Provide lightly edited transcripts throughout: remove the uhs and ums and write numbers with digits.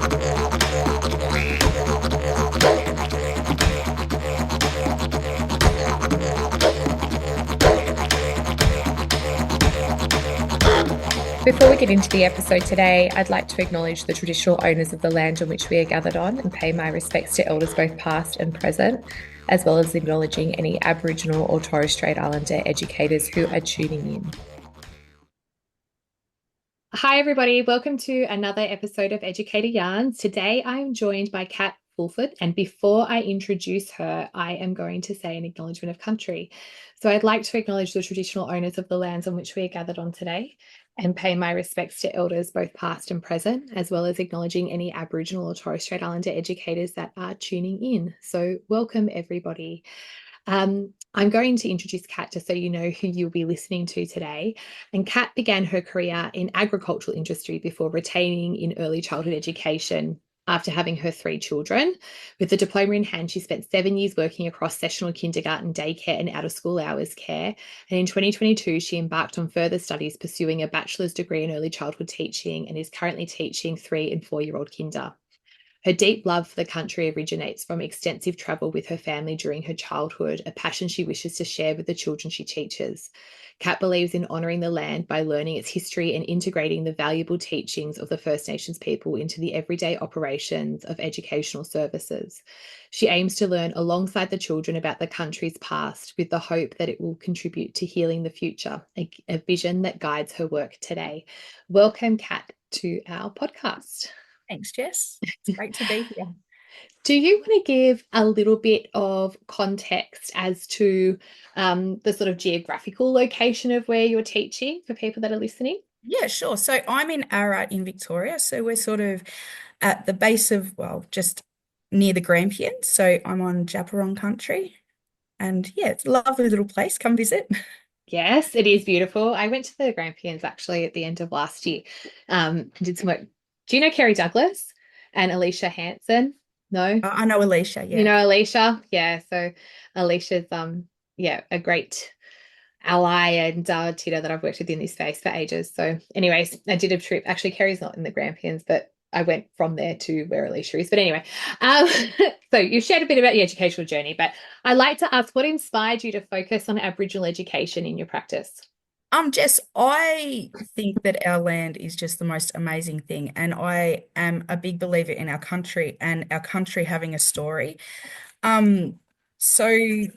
Before we get into the episode today, I'd like to acknowledge the traditional owners of the land on which we are gathered on and pay my respects to elders both past and present, as well as acknowledging any Aboriginal or Torres Strait Islander educators who are tuning in. Hi, everybody. Welcome to another episode of Educator Yarns. Today, I'm joined by Kat Fulford, and before I introduce her, I am going to say an acknowledgement of country. So I'd like to acknowledge the traditional owners of the lands on which we are gathered on today and pay my respects to elders both past and present, as well as acknowledging any Aboriginal or Torres Strait Islander educators that are tuning in. So welcome, everybody. I'm going to introduce Kat just so you know who you'll be listening to today. And Kat began her career in agricultural industry before retaining in early childhood education after having her 3 children. With the diploma in hand, she spent 7 years working across sessional kindergarten, daycare, and out-of-school hours care. And in 2022, she embarked on further studies pursuing a bachelor's degree in early childhood teaching and is currently teaching 3- and 4-year-old kinder. Her deep love for the country originates from extensive travel with her family during her childhood, a passion she wishes to share with the children she teaches. Kat believes in honouring the land by learning its history and integrating the valuable teachings of the First Nations people into the everyday operations of educational services. She aims to learn alongside the children about the country's past with the hope that it will contribute to healing the future, a vision that guides her work today. Welcome, Kat, to our podcast. Thanks, Jess. It's great to be here. Do you want to give a little bit of context as to the sort of geographical location of where you're teaching for people that are listening? Yeah, sure. So I'm in Ararat in Victoria. So we're sort of at the base of, well, just near the Grampians. So I'm on Djapurrung country. And yeah, it's a lovely little place. Come visit. Yes, it is beautiful. I went to the Grampians actually at the end of last year. Did some work. Do you know Kerry Douglas and Alicia Hanson? No? I know Alicia, You yeah. know Alicia? Yeah, so Alicia's a great ally and tutor that I've worked with in this space for ages. So anyways, I did a trip. Actually, Kerry's not in the Grampians, but I went from there to where Alicia is. But anyway, so you've shared a bit about your educational journey, but I'd like to ask what inspired you to focus on Aboriginal education in your practice? Jess, I think that our land is just the most amazing thing, and I am a big believer in our country and our country having a story. So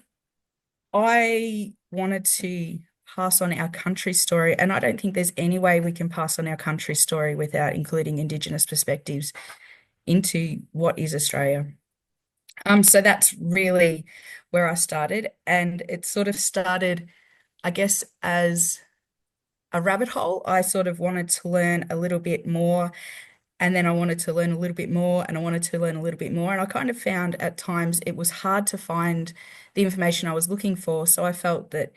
I wanted to pass on our country story, and I don't think there's any way we can pass on our country story without including Indigenous perspectives into what is Australia. So that's really where I started, and it sort of started, I guess, as a rabbit hole. I sort of wanted to learn a little bit more, and then I wanted to learn a little bit more, and I wanted to learn a little bit more. And I kind of found at times it was hard to find the information I was looking for. So I felt that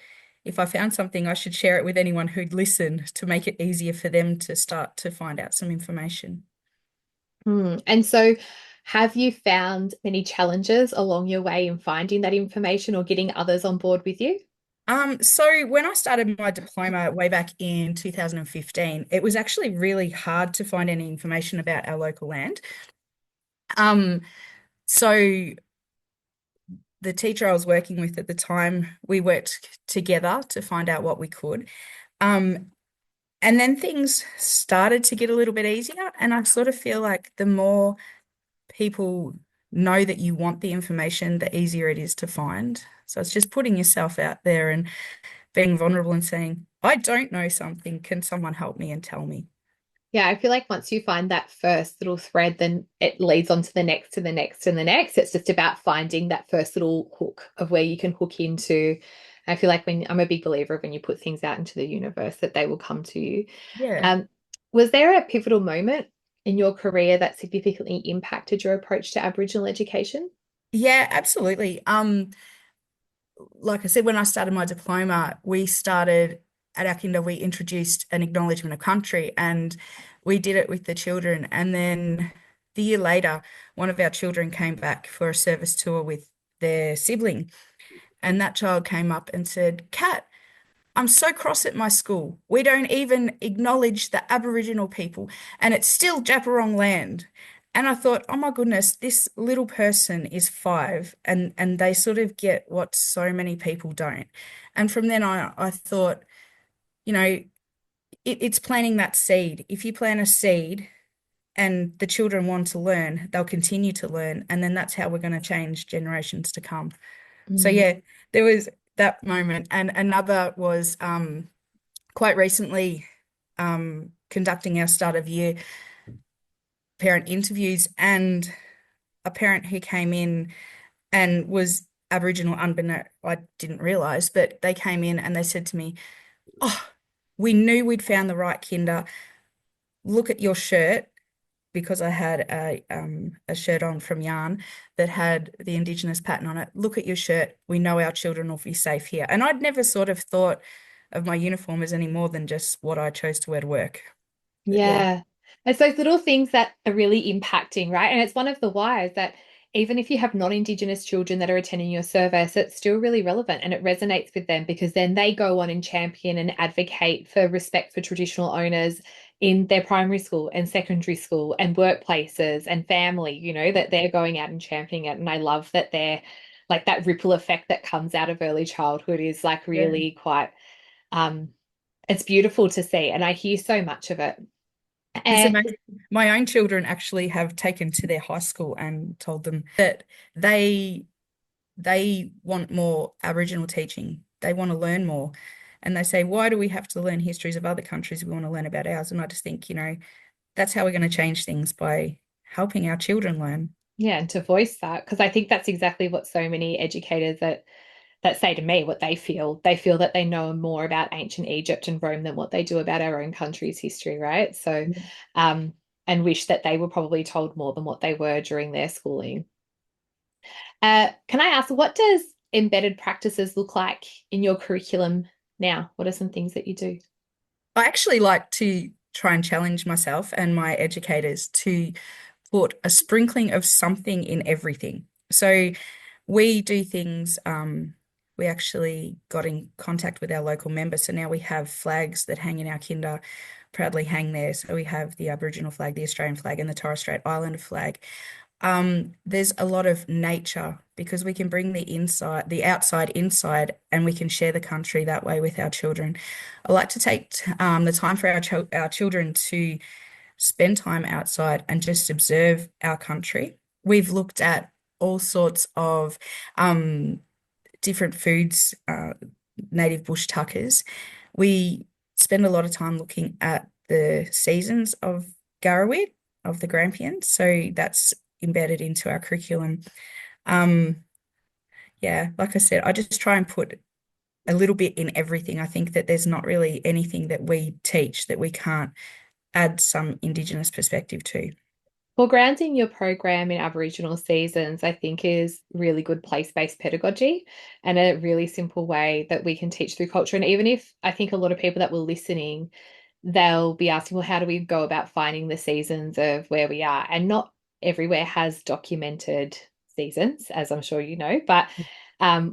if I found something, I should share it with anyone who'd listen to make it easier for them to start to find out some information. And so have you found any challenges along your way in finding that information or getting others on board with you? So when I started my diploma way back in 2015, it was actually really hard to find any information about our local land. So the teacher I was working with at the time, we worked together to find out what we could. And then things started to get a little bit easier. And I sort of feel like the more people know that you want the information, the easier it is to find. So it's just putting yourself out there and being vulnerable and saying, I don't know something. Can someone help me and tell me? Yeah, I feel like once you find that first little thread, then it leads on to the next, to the next, and the next. It's just about finding that first little hook of where you can hook into. I feel like I'm a big believer of when you put things out into the universe that they will come to you. Yeah. Was there a pivotal moment in your career that significantly impacted your approach to Aboriginal education? Yeah, absolutely. Like I said, when I started my diploma, we started at our kinder, we introduced an acknowledgement of country, and we did it with the children. And then the year later, one of our children came back for a service tour with their sibling. And that child came up and said, Kat, I'm so cross at my school. We don't even acknowledge the Aboriginal people, and it's still Djapurrung land. And I thought, oh my goodness, this little person is 5 and they sort of get what so many people don't. And from then I thought, you know, it's planting that seed. If you plant a seed and the children want to learn, they'll continue to learn. And then that's how we're going to change generations to come. So Mm. yeah, there was that moment. And another was quite recently conducting our start of year parent interviews, and a parent who came in and was Aboriginal unbeknown, I didn't realize, but they came in and they said to me, "Oh, we knew we'd found the right kinder. Look at your shirt." Because I had a shirt on from Yarn that had the Indigenous pattern on it. "Look at your shirt. We know our children will be safe here." And I'd never sort of thought of my uniform as any more than just what I chose to wear to work. But yeah. Yeah. It's those little things that are really impacting, right? And it's one of the whys that even if you have non-Indigenous children that are attending your service, it's still really relevant and it resonates with them because then they go on and champion and advocate for respect for traditional owners in their primary school and secondary school and workplaces and family, that they're going out and championing it. And I love that they're like that ripple effect that comes out of early childhood is like Yeah. really quite um it's beautiful to see. And I hear so much of it. It's Uh, amazing. My own children actually have taken to their high school and told them that they they want more Aboriginal teaching. They want to learn more. And they say, why do we have to learn histories of other countries? We want to learn about ours. And I just think, that's how we're going to change things, by helping our children learn. yeah, and to voice that, because I think that's exactly what so many educators that say to me what they feel. They feel that they know more about ancient Egypt and Rome than what they do about our own country's history, right? So, um, and wish that they were probably told more than what they were during their schooling. Can I ask, what does embedded practices look like in your curriculum now? What are some things that you do? I actually like to try and challenge myself and my educators to put a sprinkling of something in everything. So we do things, we actually got in contact with our local members. So now we have flags that hang in our kinder, proudly hang there. So we have the Aboriginal flag, the Australian flag, and the Torres Strait Islander flag. There's a lot of nature because we can bring the outside inside, and we can share the country that way with our children. I like to take the time for our children to spend time outside and just observe our country. We've looked at all sorts of different foods, native bush tuckers. We spend a lot of time looking at the seasons of Garawit, of the Grampians. So that's embedded into our curriculum. Um, yeah, like I said, I just try and put a little bit in everything. I think that there's not really anything that we teach that we can't add some Indigenous perspective to. Well, grounding your program in Aboriginal seasons, I think, is really good place-based pedagogy and a really simple way that we can teach through culture. And even if I think a lot of people that were listening, they'll be asking, well, how do we go about finding the seasons of where we are? And not everywhere has documented seasons, as I'm sure you know. But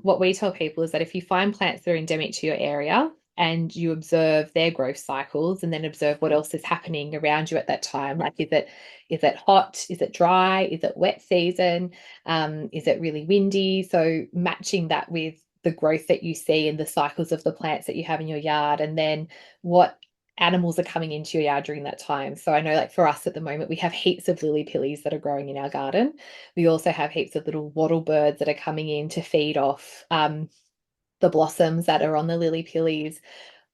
what we tell people is that if you find plants that are endemic to your area, and you observe their growth cycles and then observe what else is happening around you at that time. Like, is it hot? Is it dry? Is it wet season? Is it really windy? So matching that with the growth that you see and the cycles of the plants that you have in your yard, and then what animals are coming into your yard during that time. So I know, like for us at the moment, we have heaps of lily pillies that are growing in our garden. We also have heaps of little wattle birds that are coming in to feed off the blossoms that are on the lily pillies.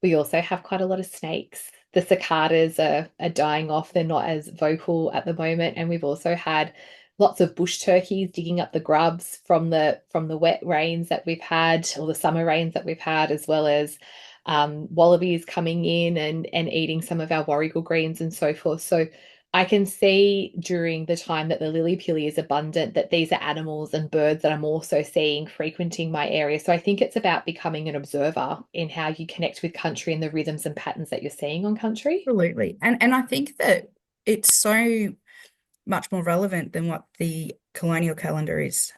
We also have quite a lot of snakes. The cicadas are dying off. They're not as vocal at the moment. And we've also had lots of bush turkeys digging up the grubs from the wet rains that we've had, or the summer rains that we've had, as well as wallabies coming in and eating some of our warrigal greens and so forth. So I can see during the time that the lily pilly is abundant that these are animals and birds that I'm also seeing frequenting my area. So I think it's about becoming an observer in how you connect with country and the rhythms and patterns that you're seeing on country. Absolutely. And I think that it's so much more relevant than what the colonial calendar is.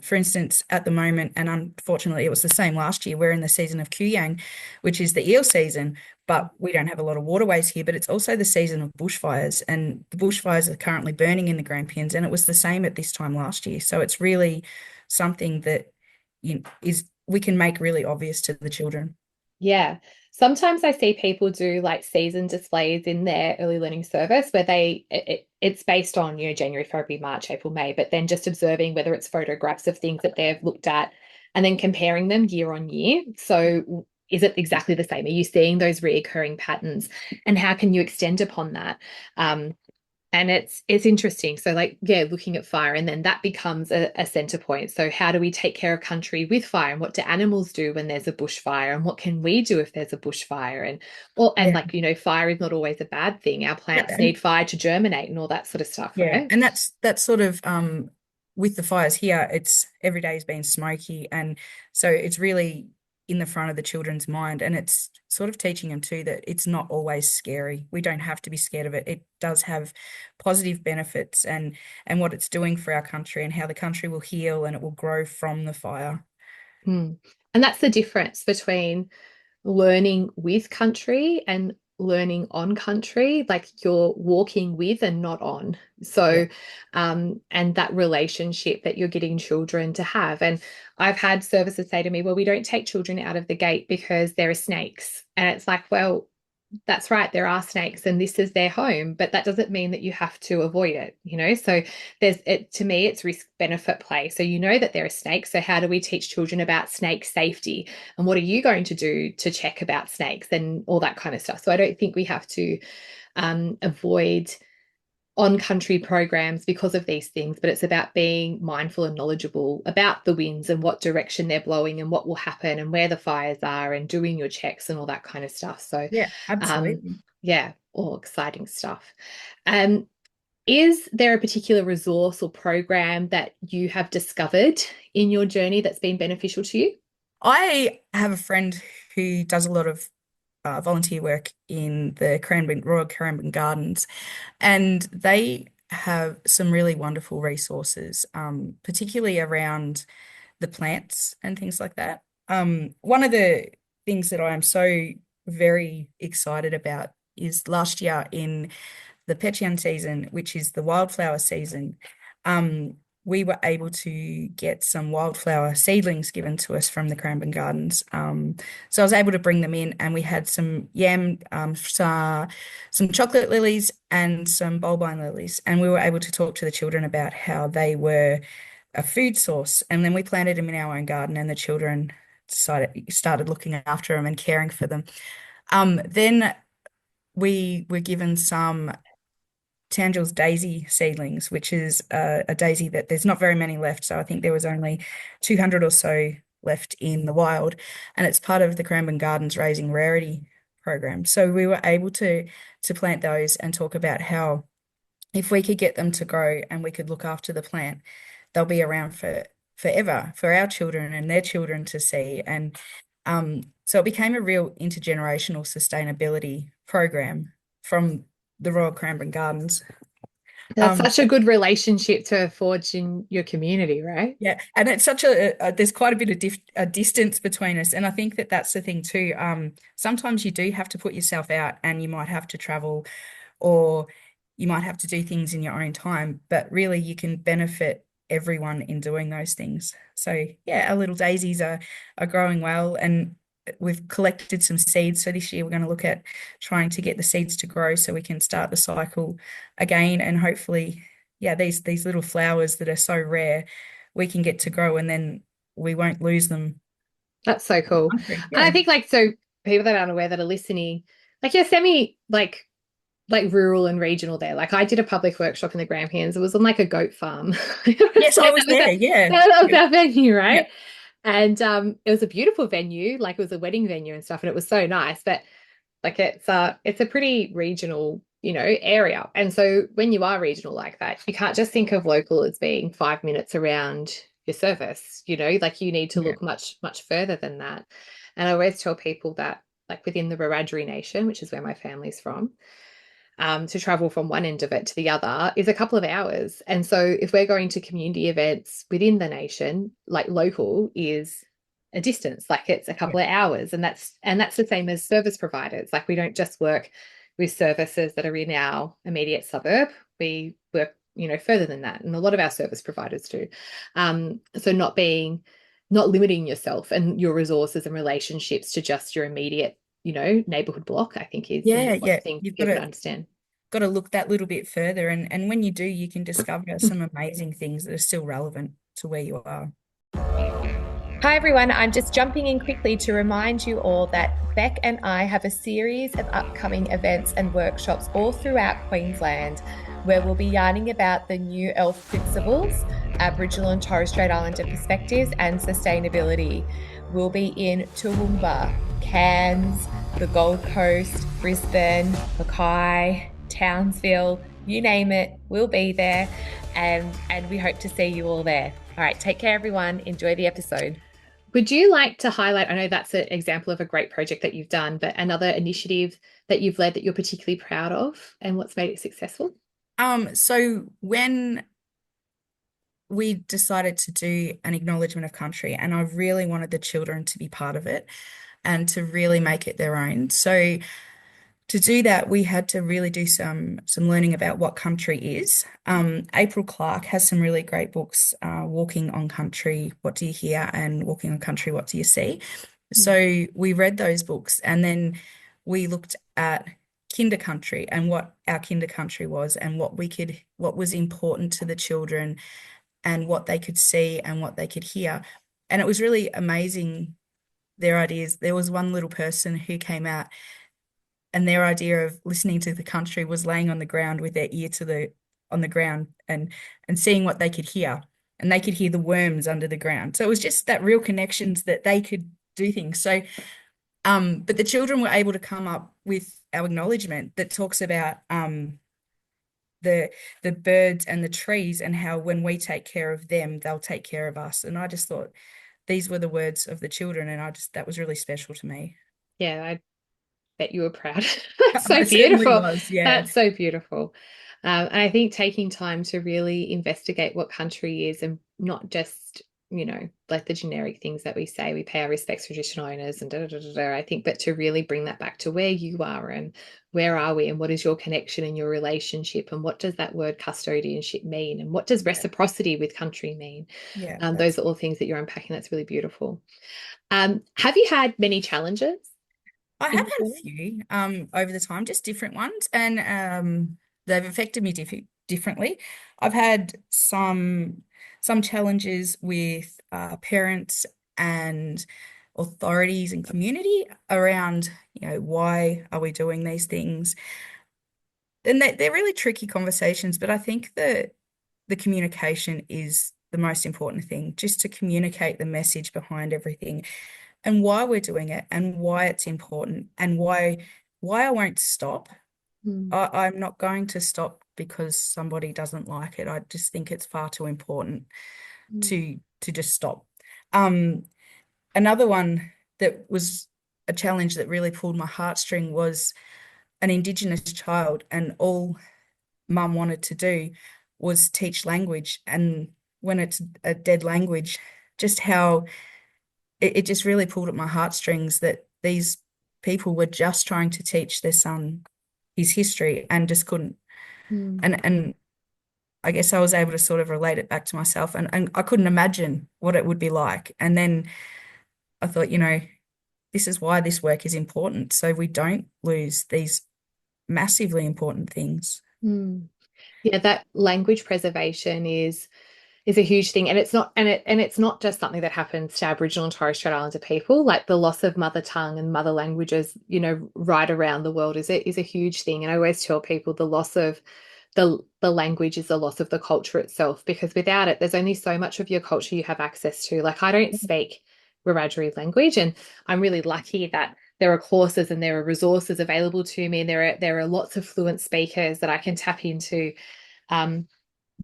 For instance, at the moment, and unfortunately it was the same last year, we're in the season of Kuyang, which is the eel season, but we don't have a lot of waterways here, but it's also the season of bushfires, and the bushfires are currently burning in the Grampians, and it was the same at this time last year. So it's really something that is we can make really obvious to the children. Yeah. Sometimes I see people do like season displays in their early learning service where it's based on, January, February, March, April, May, but then just observing whether it's photographs of things that they've looked at and then comparing them year on year. So is it exactly the same? Are you seeing those reoccurring patterns? And how can you extend upon that? And it's interesting. So like, yeah, looking at fire, and then that becomes a center point. So how do we take care of country with fire, and what do animals do when there's a bushfire, and what can we do if there's a bushfire? And Yeah. like, fire is not always a bad thing. Our Yeah. plants need fire to germinate and all that sort of stuff, Yeah, right? and that's sort of with the fires here, it's every day has been smoky, and so it's really in the front of the children's mind, and it's sort of teaching them too that it's not always scary. We don't have to be scared of it. It does have positive benefits, and what it's doing for our country and how the country will heal and it will grow from the fire. Hmm. And that's the difference between learning with country and learning on country, like you're walking with and not on. Yeah. So and that relationship that you're getting children to have. And I've had services say to me, well, we don't take children out of the gate because there are snakes. And it's like, well, that's right, there are snakes and this is their home, but that doesn't mean that you have to avoid it. So there's it to me, it's risk benefit play. So you know that there are snakes. So how do we teach children about snake safety? And what are you going to do to check about snakes and all that kind of stuff? So I don't think we have to avoid on country programs because of these things, but it's about being mindful and knowledgeable about the winds and what direction they're blowing and what will happen and where the fires are and doing your checks and all that kind of stuff. So, Yeah, um, absolutely. yeah, all exciting stuff. Um, is there a particular resource or program that you have discovered in your journey that's been beneficial to you? I have a friend who does a lot of volunteer work in the Royal Cranbourne Gardens, and they have some really wonderful resources, particularly around the plants and things like that. One of the things that I am so very excited about is last year in the Pechian season, which is the wildflower season. We were able to get some wildflower seedlings given to us from the Cranbourne Gardens. So I was able to bring them in, and we had some some chocolate lilies and some bulbine lilies, and we were able to talk to the children about how they were a food source. And then we planted them in our own garden, and the children started looking after them and caring for them. Then we were given some Tangel's daisy seedlings, which is a daisy that there's not very many left. So I think there was only 200 or so left in the wild, and it's part of the Cranbourne Gardens Raising Rarity program. So we were able to plant those and talk about how if we could get them to grow and we could look after the plant, they'll be around for forever for our children and their children to see. And so it became a real intergenerational sustainability program from the Royal Cranbourne Gardens. That's Um, such a good relationship to forge in your community, right? yeah, and it's such there's quite a bit of a distance between us, and I think that that's the thing too. Sometimes you do have to put yourself out, and you might have to travel, or you might have to do things in your own time, but really you can benefit everyone in doing those things. So yeah, our little daisies are growing well, and we've collected some seeds. So this year we're going to look at trying to get the seeds to grow so we can start the cycle again, and hopefully, yeah, these little flowers that are so rare, we can get to grow, and then we won't lose them. That's so cool. And I Yeah. think like so people that aren't aware that are listening, like you're semi like rural and regional there. Like I did a public workshop in the Grampians. It was on like a goat farm. It was Yes, I like was there. Yeah. that was Yeah. our venue, Yeah. right? And it was a beautiful venue, like it was a wedding venue and stuff, and it was so nice. But like it's a pretty regional, area. And so when you are regional like that, you can't just think of local as being 5 minutes around your service, like you need to Yeah. look much, much further than that. And I always tell people that like within the Wiradjuri Nation, which is where my family's from, to travel from one end of it to the other is a couple of hours. And so if we're going to community events within the nation, like local is a distance, like it's a Yeah. couple of hours. And that's the same as service providers. Like we don't just work with services that are in our immediate suburb. We work, further than that. And a lot of our service providers do. So not limiting yourself and your resources and relationships to just your immediate, neighborhood block, I think is an Yeah, important yeah. thing for You've people to understand. got to look that little bit further, and when you do, you can discover some amazing things that are still relevant to where you are. Hi, everyone. I'm just jumping in quickly to remind you all that Beck and I have a series of upcoming events and workshops all throughout Queensland where we'll be yarning about the new ELF principles, Aboriginal and Torres Strait Islander perspectives, and sustainability. We'll be in Toowoomba, Cairns, the Gold Coast, Brisbane, Mackay, Townsville, you name it, we'll be there. And we hope to see you all there. All right, take care, everyone. Enjoy the episode. Would you like to highlight? I know that's an example of a great project that you've done, but another initiative that you've led that you're particularly proud of and what's made it successful? So when we decided to do an acknowledgement of country, and I really wanted the children to be part of it and to really make it their own. So to do that, we had to really do some learning about what country is. April Clark has some really great books, Walking on Country, What Do You Hear? And Walking on Country, What Do You See? So we read those books and then we looked at kinder country and what our kinder country was and what was important to the children and what they could see and what they could hear. And it was really amazing, their ideas. There was one little person who came out and their idea of listening to the country was laying on the ground with their ear on the ground and seeing what they could hear. And they could hear the worms under the ground. So it was just that real connections that they could do things. So but the children were able to come up with our acknowledgement that talks about the birds and the trees and how when we take care of them, they'll take care of us. And I just thought these were the words of the children, and that was really special to me. Yeah, I bet you were proud. That's so I certainly beautiful. was, yeah. That's so beautiful. And I think taking time to really investigate what country is and not just, like the generic things that we say, we pay our respects for traditional owners and da, da, da, da, I think, but to really bring that back to where you are and where are we and what is your connection and your relationship and what does that word custodianship mean and what does Yeah, reciprocity with country mean? yeah, Those are all things that you're unpacking. That's really beautiful. Have you had many challenges I in have had a recording? few over the time, just different ones, and they've affected me differently. I've had some challenges with parents and authorities and community around, why are we doing these things? And they're really tricky conversations, but I think that the communication is the most important thing, just to communicate the message behind everything and why we're doing it and why it's important and why I won't stop. Mm, I'm not going to stop because somebody doesn't like it. I just think it's far too important mm, to just stop. Um, Another one that was a challenge that really pulled my heartstring was an Indigenous child, and all mum wanted to do was teach language. And when it's a dead language, just how it just really pulled at my heartstrings that these people were just trying to teach their son his history and just couldn't. mm, And I guess I was able to sort of relate it back to myself, and I couldn't imagine what it would be like. And then I thought, this is why this work is important, so we don't lose these massively important things. mm. Yeah, that language preservation is a huge thing, and it's not just something that happens to Aboriginal and Torres Strait Islander people. Like the loss of mother tongue and mother languages, right around the world is a huge thing. And I always tell people the loss of the language is the loss of the culture itself, because without it, there's only so much of your culture you have access to. Like I don't speak Wiradjuri language, and I'm really lucky that there are courses and there are resources available to me, and there are lots of fluent speakers that I can tap into. Um,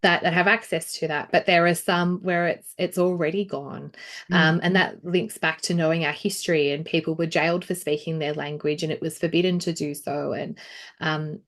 that have access to that, but there are some where it's already gone, and Mm. that links back to knowing our history, and people were jailed for speaking their language and it was forbidden to do so, and um,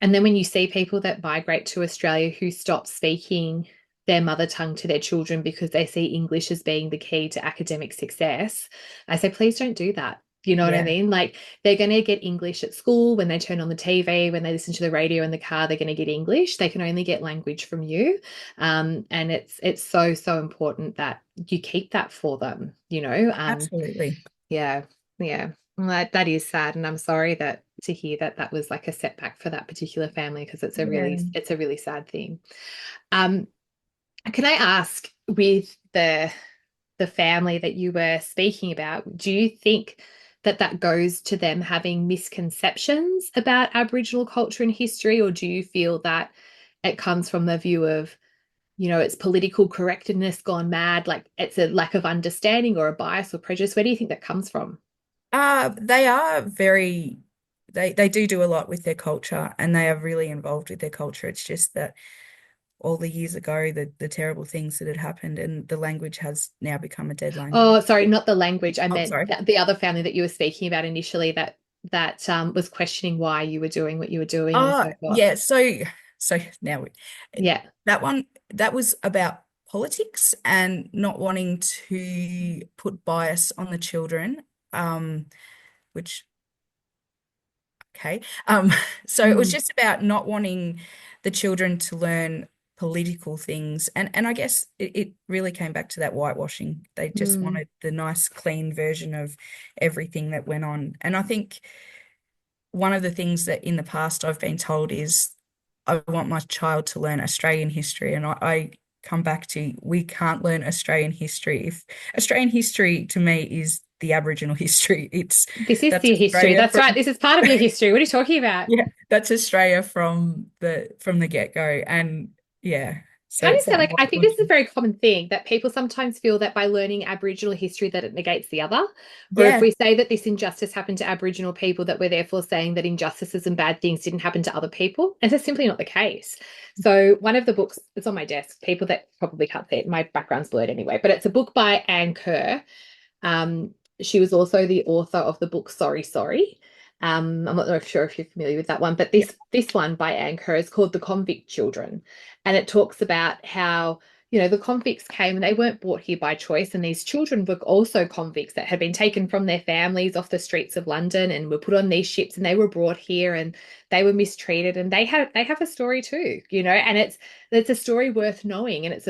And then when you see people that migrate to Australia who stop speaking their mother tongue to their children because they see English as being the key to academic success, I say, please don't do that. You know what I Yeah, mean? Like they're going to get English at school when they turn on the TV, when they listen to the radio in the car, they're going to get English. They can only get language from you, and it's so so important that you keep that for them. absolutely. Yeah, yeah. Well, that is sad, and I'm sorry that to hear that that was like a setback for that particular family because Yeah. it's a really sad thing. Um, can I ask with the family that you were speaking about, do you think that that goes to them having misconceptions about Aboriginal culture and history, or do you feel that it comes from the view of, it's political correctness gone mad, like it's a lack of understanding or a bias or prejudice? Where do you think that comes from? They are very, they do a lot with their culture and they are really involved with their culture. It's just that all the years ago, the terrible things that had happened and the language has now become a dead Oh, language. sorry, not the language. I Oh, meant sorry. the other family that you were speaking about initially that was questioning why you were doing what you were doing and so forth. Yeah. So now Yeah. that one, that was about politics and not wanting to put bias on the children, um, which okay. So it was Mm, just about not wanting the children to learn political things. And I guess it really came back to that whitewashing. They just mm. wanted the nice, clean version of everything that went on. And I think one of the things that in the past I've been told is I want my child to learn Australian history. And I come back to we can't learn Australian history. If Australian history to me is the Aboriginal history, it's This is that's your history. Australia That's right. from This is part of your history. What are you talking about? yeah, that's Australia from the get-go. And yeah, so Can I it's just say, that like, I think this is a whitewashing. very common thing that people sometimes feel that by learning Aboriginal history that it negates the other. Or if Yeah, we say that this injustice happened to Aboriginal people, that we're therefore saying that injustices and bad things didn't happen to other people. And that's simply not the case. So one of the books, it's on my desk, people that probably can't see it, my background's blurred anyway, but it's a book by Anne Kerr. She was also the author of the book Sorry, Sorry. I'm not sure if you're familiar with that one, but yeah, this one by Anne Kerr is called The Convict Children. And it talks about how, the convicts came and they weren't brought here by choice. And these children were also convicts that had been taken from their families off the streets of London and were put on these ships and they were brought here and they were mistreated. And they have a story too, and it's a story worth knowing. And it's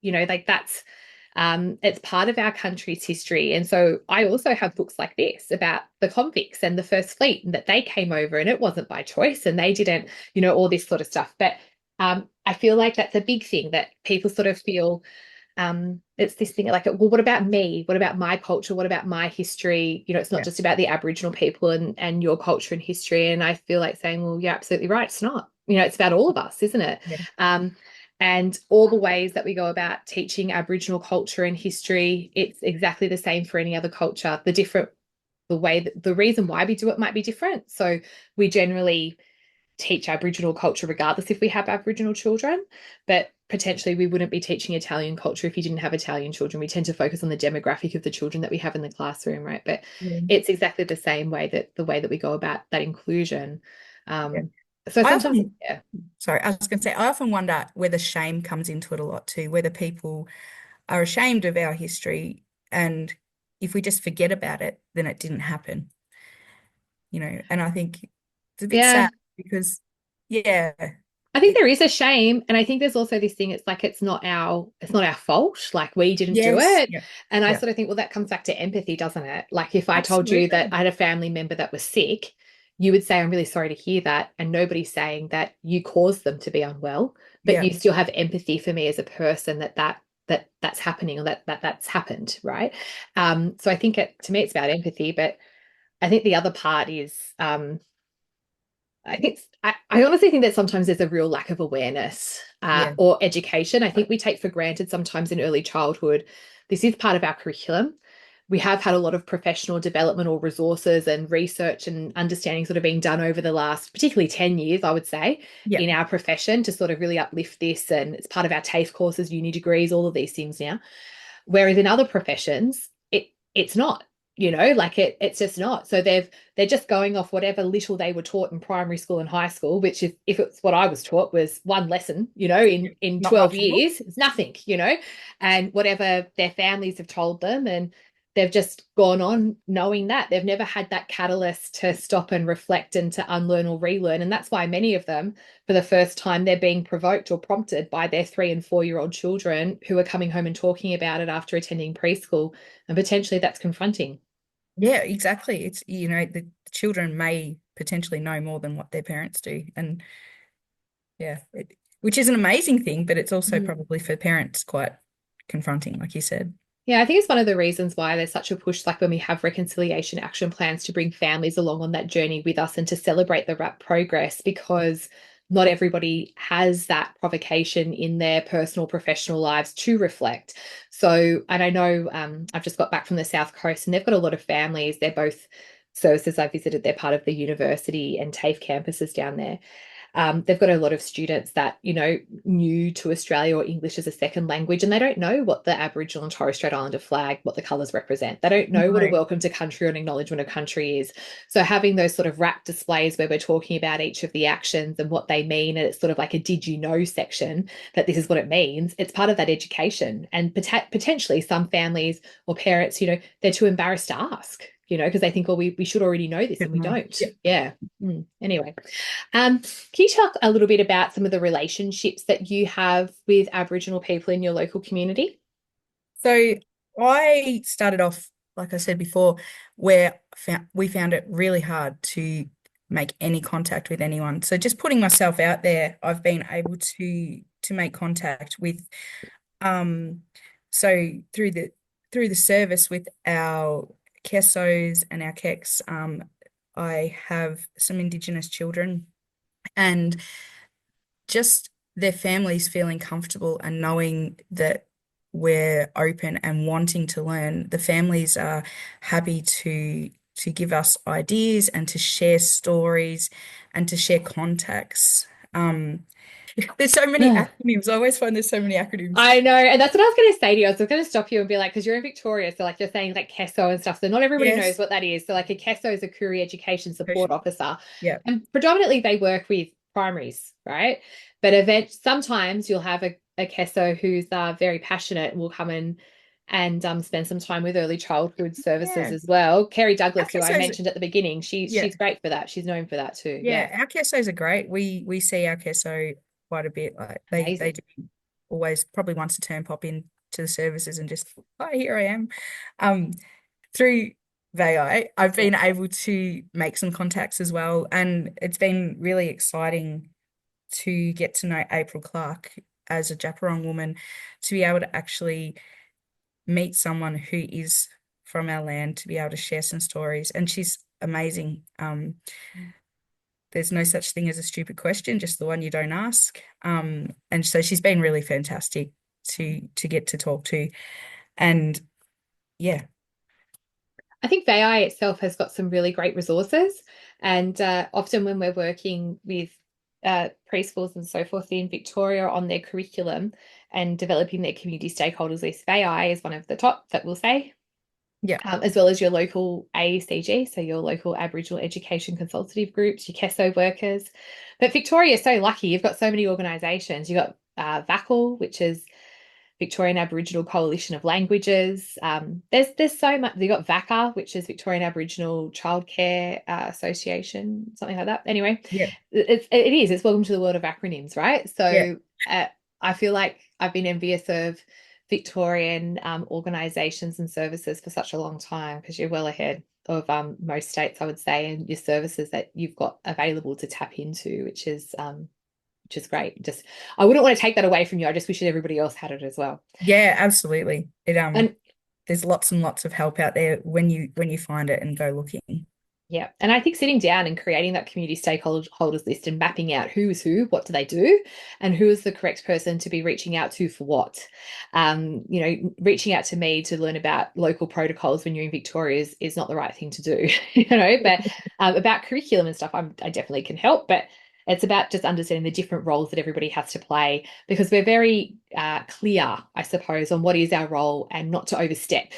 like that's it's part of our country's history. And so I also have books like this about the convicts and the First Fleet and that they came over and it wasn't by choice and they didn't, all this sort of stuff. But I feel like that's a big thing that people sort of feel it's this thing like, well, what about me? What about my culture? What about my history? It's not yeah, just about the Aboriginal people and your culture and history. And I feel like saying, well, you're absolutely right. It's not. It's about all of us, isn't it? yeah, Um, and all the ways that we go about teaching Aboriginal culture and history, it's exactly the same for any other culture. The reason why we do it might be different. So we generally teach Aboriginal culture regardless if we have Aboriginal children, but potentially we wouldn't be teaching Italian culture if you didn't have Italian children. We tend to focus on the demographic of the children that we have in the classroom, right? But yeah, it's exactly the same way that the way that we go about that inclusion. yeah. So I sometimes, often, yeah, sorry, I was going to say, I often wonder whether shame comes into it a lot too, whether people are ashamed of our history and if we just forget about it, then it didn't happen, and I think it's a bit yeah. sad because, yeah, I think it, there is a shame, and I think there's also this thing. It's like it's not our fault. Like we didn't do yes, it, yeah, and I yeah, sort of think, well, that comes back to empathy, doesn't it? Like if I told you that absolutely. I had a family member that was sick, you would say, "I'm really sorry to hear that," and nobody's saying that you caused them to be unwell, but Yeah, you still have empathy for me as a person that's happening or that's happened, right? So I think to me, it's about empathy, but I think the other part is I honestly think that sometimes there's a real lack of awareness yeah, or education. I think we take for granted sometimes in early childhood. This is part of our curriculum. We have had a lot of professional development or resources and research and understanding sort of being done over the last, particularly 10 years, I would say, yeah, in our profession to sort of really uplift this. And it's part of our TAFE courses, uni degrees, all of these things now. Whereas in other professions, it's not. like it's just not. So they're just going off whatever little they were taught in primary school and high school, which if it's what I was taught was one lesson, in Not 12 much more. years, it's nothing, and whatever their families have told them, and they've just gone on knowing that they've never had that catalyst to stop and reflect and to unlearn or relearn. And that's why many of them, for the first time, they're being provoked or prompted by their 3 and 4 year old children who are coming home and talking about it after attending preschool, and potentially that's confronting. Yeah, exactly. It's, the children may potentially know more than what their parents do. And yeah, which is an amazing thing, but it's also Mhm. probably for parents quite confronting, like you said. Yeah, I think it's one of the reasons why there's such a push, like when we have reconciliation action plans, to bring families along on that journey with us and to celebrate the RAP progress, because not everybody has that provocation in their personal, professional lives to reflect. So, and I know I've just got back from the South Coast and they've got a lot of families. They're both services I visited, they're part of the university and TAFE campuses down there. They've got a lot of students that, new to Australia or English as a second language, and they don't know what the Aboriginal and Torres Strait Islander flag, what the colours represent. They don't know what a No. welcome to country or an acknowledgement of country is. So having those sort of wrap displays where we're talking about each of the actions and what they mean, and it's sort of like a did you know section, that this is what it means, it's part of that education. And potentially some families or parents, they're too embarrassed to ask, because they think, well, we should already know this and we don't. Yeah. Yeah. Anyway, can you talk a little bit about some of the relationships that you have with Aboriginal people in your local community? So I started off, like I said before, where we found it really hard to make any contact with anyone. So just putting myself out there, I've been able to make contact with um so through the service with our KESOs and our KECs, I have some Indigenous children, and just their families feeling comfortable and knowing that we're open and wanting to learn. The families are happy to give us ideas and to share stories and to share contacts. There's so many acronyms. I always find there's so many acronyms. I know, and that's what I was going to say to you. I was going to stop you and be like, because you're in Victoria, so like you're saying like KESO and stuff, so not everybody knows Yes. what that is. So like a KESO is a Career Education Support Officer, Yeah. and predominantly they work with primaries, right? But sometimes you'll have a KESO who's very passionate and will come in and spend some time with early childhood services Yeah. as well. Kerry Our Douglas, who I KESOs, mentioned at the beginning, yeah. she's great for that. She's known for that too. Yeah, Yeah, our KESOs are great. We see our KESO quite a bit. Like they amazing. do always probably once a term pop in to the services and just, hi, here I am. Um, through VI, I've Yeah. been able to make some contacts as well, and it's been really exciting to get to know April Clark as a Djapurrung woman, to be able to actually meet someone who is from our land, to be able to share some stories, and she's amazing. There's no such thing as a stupid question, just the one you don't ask. And so she's been really fantastic to get to talk to. And yeah, I think VI itself has got some really great resources. And often when we're working with preschools and so forth in Victoria on their curriculum and developing their community stakeholders list, VI is one of the top that we'll say, yeah, as well as your local AECG, so your local Aboriginal Education Consultative Groups, your KESO workers. But Victoria is so lucky. You've got so many organisations. You've got VACL, which is Victorian Aboriginal Coalition of Languages. There's so much. You got VACA, which is Victorian Aboriginal Childcare Association, something like that. Anyway, yeah, it is. It's welcome to the world of acronyms, right? yeah, So I feel like I've been envious of Victorian organisations and services for such a long time, because you're well ahead of most states, I would say, and your services that you've got available to tap into, which is great. Just I wouldn't want to take that away from you. I just wish that everybody else had it as well. yeah, absolutely. And There's lots and lots of help out there when you find it and go looking. yeah, and I think sitting down and creating that community stakeholders list and mapping out who is who, what do they do, and who is the correct person to be reaching out to for what. Reaching out to me to learn about local protocols when you're in Victoria is not the right thing to do, But about curriculum and stuff, I definitely can help, but it's about just understanding the different roles that everybody has to play, because we're very clear, I suppose, on what is our role and not to overstep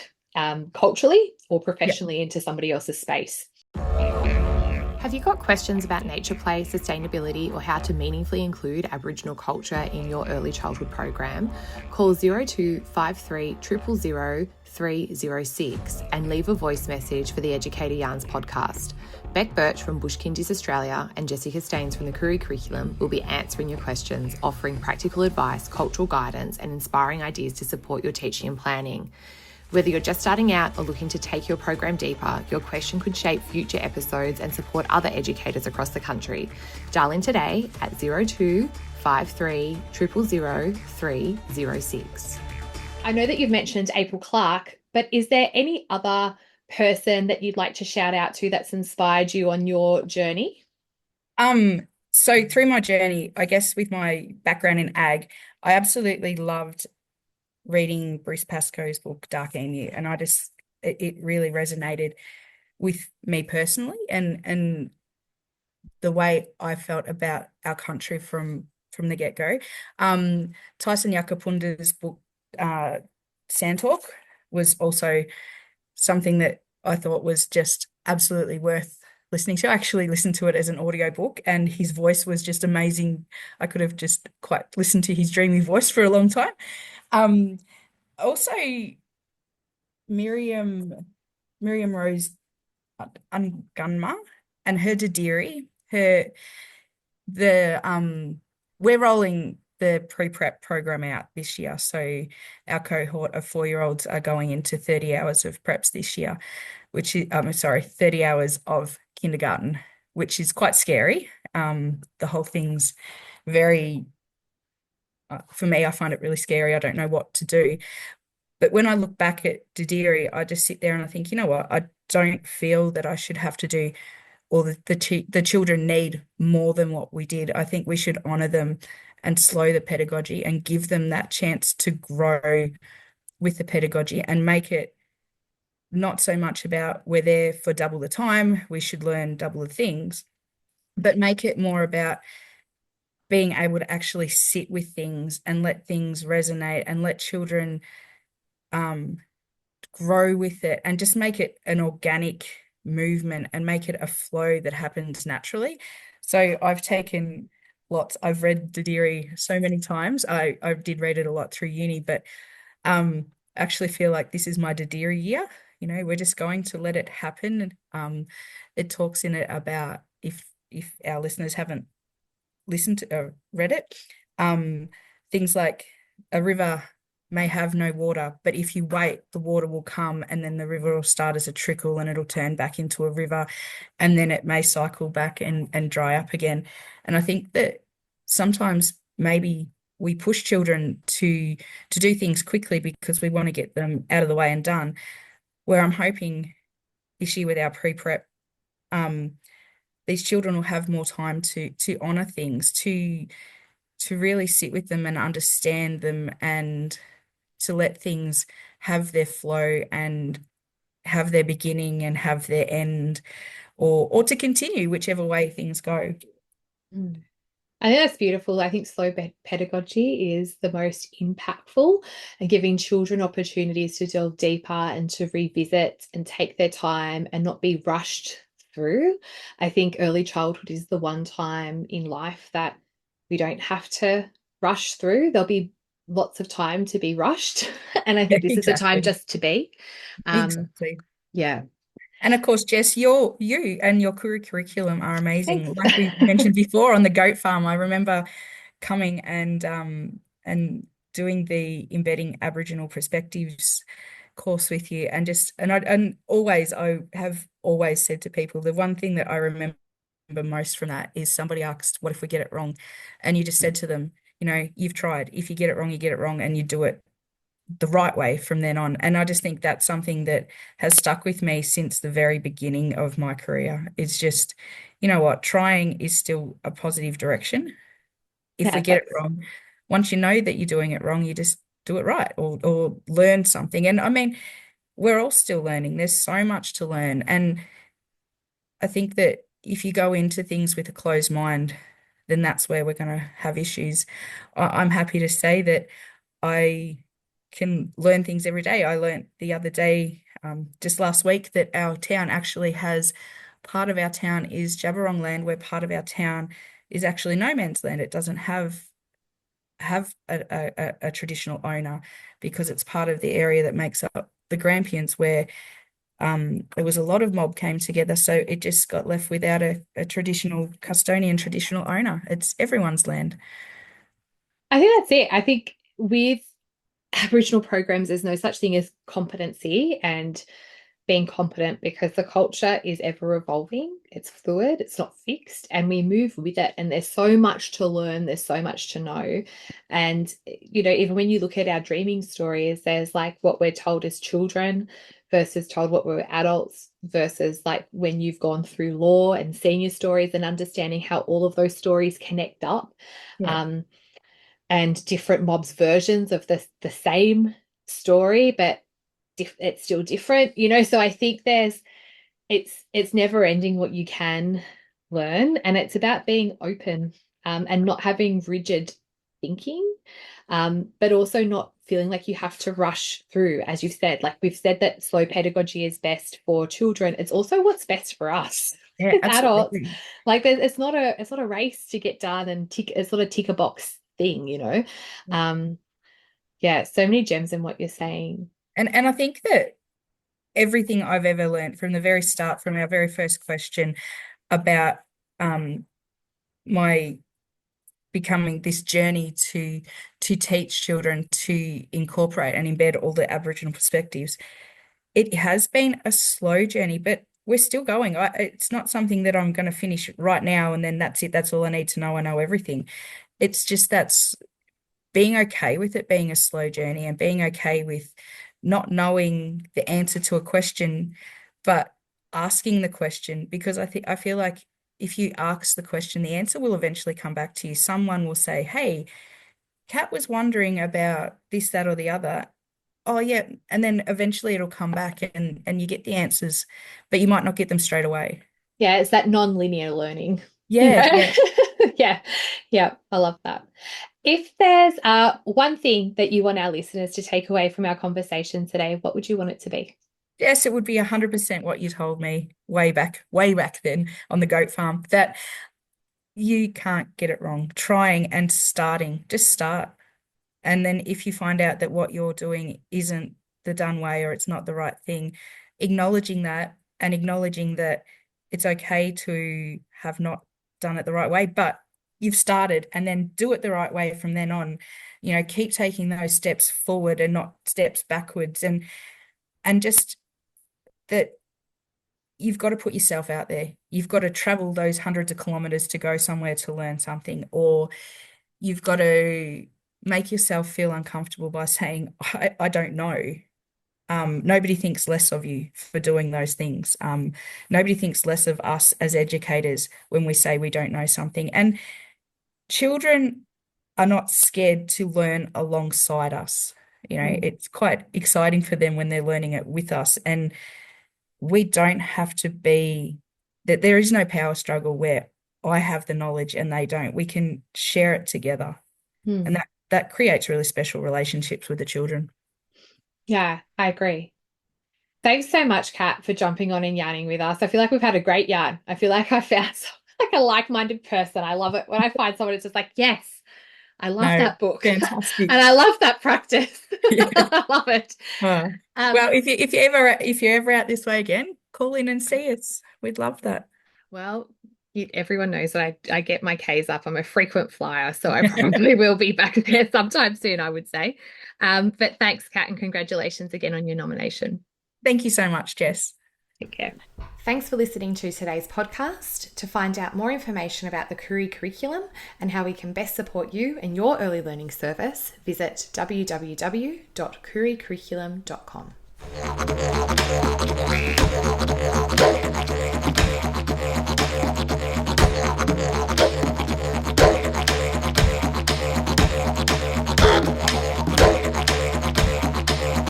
culturally or Yeah. professionally into somebody else's space. Have you got questions about nature play, sustainability, or how to meaningfully include Aboriginal culture in your early childhood program? Call 0253 000 306 and leave a voice message for the Educator Yarns podcast. Beck Birch from Bush Kindies Australia and Jessica Staines from the Koori Curriculum will be answering your questions, offering practical advice, cultural guidance, and inspiring ideas to support your teaching and planning. Whether you're just starting out or looking to take your program deeper, your question could shape future episodes and support other educators across the country. Dial in today at 0253 000 306. I know that you've mentioned April Clark, but is there any other person that you'd like to shout out to that's inspired you on your journey? So through my journey, I guess with my background in ag, I absolutely loved reading Bruce Pascoe's book Dark Emu, and it really resonated with me personally and the way I felt about our country from the get-go. Tyson Yakapunda's book Sand Talk was also something that I thought was just absolutely worth listening to. I actually listened to it as an audio book, and his voice was just amazing. I could have just quite listened to his dreamy voice for a long time. Also, Miriam Miriam Rose Ungunma and her Didiri, we're rolling the pre-prep program out this year. So our cohort of 4-year-olds are going into 30 hours of preps this year, which is, 30 hours of kindergarten, which is quite scary. The whole thing's very, for me, I find it really scary. I don't know what to do. But when I look back at Didiri, I just sit there and I think, you know what? I don't feel that I should have to do, or the children need more than what we did. I think we should honor them and slow the pedagogy and give them that chance to grow with the pedagogy and make it not so much about we're there for double the time, we should learn double the things, but make it more about being able to actually sit with things and let things resonate and let children grow with it and just make it an organic movement and make it a flow that happens naturally. So I've read Didiri so many times. I did read it a lot through uni, but actually feel like this is my Didiri year. You know, we're just going to let it happen. It talks in it about if our listeners haven't listened to or read it, things like a river may have no water, but if you wait, the water will come and then the river will start as a trickle and it'll turn back into a river and then it may cycle back and dry up again. And I think that sometimes maybe we push children to do things quickly because we want to get them out of the way and done. Where I'm hoping this year with our pre-prep, these children will have more time to honor things, to really sit with them and understand them and to let things have their flow and have their beginning and have their end, or to continue whichever way things go. Mm. I think that's beautiful. I think slow pedagogy is the most impactful and giving children opportunities to delve deeper and to revisit and take their time and not be rushed through. I think early childhood is the one time in life that we don't have to rush through. There'll be lots of time to be rushed. And I Yeah, think this is the time exactly. just to be. Exactly. Yeah. And of course, Jess, you and your curriculum are Thanks. amazing. Like we mentioned before on the goat farm, I remember coming and doing the embedding Aboriginal perspectives course with you, and always I have always said to people the one thing that I remember most from that is somebody asked, "What if we get it wrong?" And you just said to them, you know, you've tried. If you get it wrong, you get it wrong, and you do it the right way from then on. And I just think that's something that has stuck with me since the very beginning of my career. It's just, you know what, trying is still a positive direction. If we Yeah, get it that's wrong, once you know that you're doing it wrong, you just do it right or learn something. And I mean, we're all still learning. There's so much to learn. And I think that if you go into things with a closed mind, then that's where we're going to have issues. I'm happy to say that I can learn things every day. I learned the other day, just last week, that our town actually has part of our town is Jabberong land, where part of our town is actually no man's land. It doesn't have a traditional owner because it's part of the area that makes up the Grampians, where there was a lot of mob came together, so it just got left without a traditional custodian, traditional owner. It's everyone's land. I think that's it. I think with Aboriginal programs, there's no such thing as competency and being competent, because the culture is ever evolving. It's fluid, it's not fixed, and we move with it. And there's so much to learn, there's so much to know. And, even when you look at our dreaming stories, there's like what we're told as children versus told what we're adults, versus like when you've gone through law and senior stories and understanding how all of those stories connect up. Yeah. And different mobs versions of the same story, but it's still different, so I think it's never ending what you can learn, and it's about being open, and not having rigid thinking, but also not feeling like you have to rush through. As you've said, like we've said, that slow pedagogy is best for children. It's also what's best for us Yeah, as adults. absolutely. Like it's not a race to get done and tick. It's not a tick a box thing. um yeah, so many gems in what you're saying. And I think that everything I've ever learned from the very start, from our very first question about my becoming this journey to teach children to incorporate and embed all the Aboriginal perspectives, it has been a slow journey, but we're still going. It's not something that I'm going to finish right now and then that's it. That's all I need to know. I know everything. It's just that's being okay with it being a slow journey and being okay with not knowing the answer to a question, but asking the question, because I feel like if you ask the question, the answer will eventually come back to you. Someone will say, "Hey, Kat was wondering about this, that, or the other." Oh yeah, and then eventually it'll come back and you get the answers, but you might not get them straight away. Yeah, it's that non-linear learning. Yeah, yeah. Yeah, yeah, I love that. If there's one thing that you want our listeners to take away from our conversation today, what would you want it to be? Yes, it would be 100% what you told me way back then on the goat farm, that you can't get it wrong. Trying and starting, just start. And then if you find out that what you're doing isn't the done way or it's not the right thing, acknowledging that and acknowledging that it's okay to have not done it the right way, but you've started, and then do it the right way from then on. Keep taking those steps forward and not steps backwards, and just that you've got to put yourself out there. You've got to travel those hundreds of kilometers to go somewhere to learn something, or you've got to make yourself feel uncomfortable by saying, I don't know. Nobody thinks less of you for doing those things. Nobody thinks less of us as educators when we say we don't know something. And children are not scared to learn alongside us. It's quite exciting for them when they're learning it with us. And we don't have to be that there is no power struggle where I have the knowledge and they don't. We can share it together. And Hmm. that creates really special relationships with the children. Yeah, I agree. Thanks so much, Kat, for jumping on and yarning with us. I feel like we've had a great yarn. I feel like I found like a like-minded person. I love it when I find someone who's just like, yes, I love No, that book. fantastic. And I love that practice. Yeah. I love it. Uh, Um, well, if you're ever out this way again, call in and see us. We'd love that. well, everyone knows that I get my K's up. I'm a frequent flyer, so I probably will be back there sometime soon, I would say. But thanks, Kat, and congratulations again on your nomination. Thank you so much, Jess. Take care. Thanks for listening to today's podcast. To find out more information about the Koori curriculum and how we can best support you in your early learning service, visit www.kooricurriculum.com.